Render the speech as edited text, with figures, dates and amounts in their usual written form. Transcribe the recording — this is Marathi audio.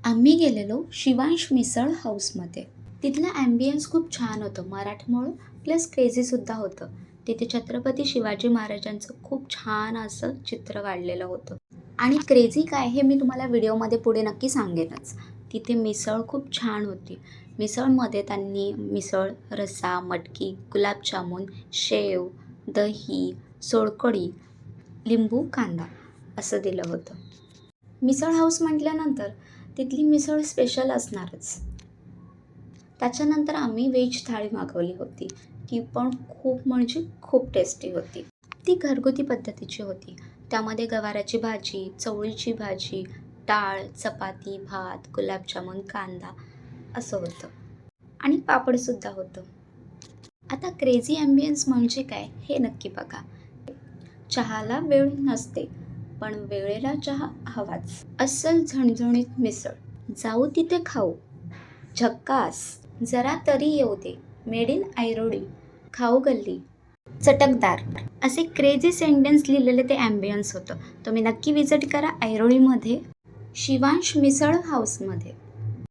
आम्ही गेलेलो शिवांश मिसळ हाऊसमध्ये. तिथलं ॲम्बियन्स खूप छान होतं, मराठमोळं प्लस क्रेझीसुद्धा होतं. तिथे छत्रपती शिवाजी महाराजांचं खूप छान असं चित्र काढलेलं होतं. आणि क्रेझी काय हे मी तुम्हाला व्हिडिओमध्ये पुढे नक्की सांगेनच. तिथे मिसळ खूप छान होती. मिसळमध्ये त्यांनी मिसळ, रस्सा, मटकी, गुलाबजामुन, शेव, दही, सोलकढी, लिंबू, कांदा असं दिलं होतं. मिसळ हाऊस म्हटल्यानंतर तिथली मिसळ स्पेशल असणारच. त्याच्यानंतर आम्ही व्हेज थाळी मागवली होती. ती पण खूप म्हणजे खूप टेस्टी होती. ती घरगुती पद्धतीची होती. त्यामध्ये गवाराची भाजी, चवळीची भाजी, डाळ, चपाती, भात, गुलाबजामुन, कांदा असं होतं आणि पापडसुद्धा होतं. आता क्रेझी ॲम्बियन्स म्हणजे काय हे नक्की बघा. चहाला वेळ नसते, पण वेळेला चहा हवाच. अस्सल झणझणीत मिसळ, जाऊ तिथे खाऊ, झक्कास, जरा तरी येऊ दे, मेड इन ऐरोली, खाऊ गल्ली, चटकदार असे क्रेझी सेंटेन्स लिहिलेले ते ॲम्बियन्स होतं. तुम्ही नक्की विजिट करा ऐरोलीमध्ये शिवांश मिसळ हाऊसमध्ये.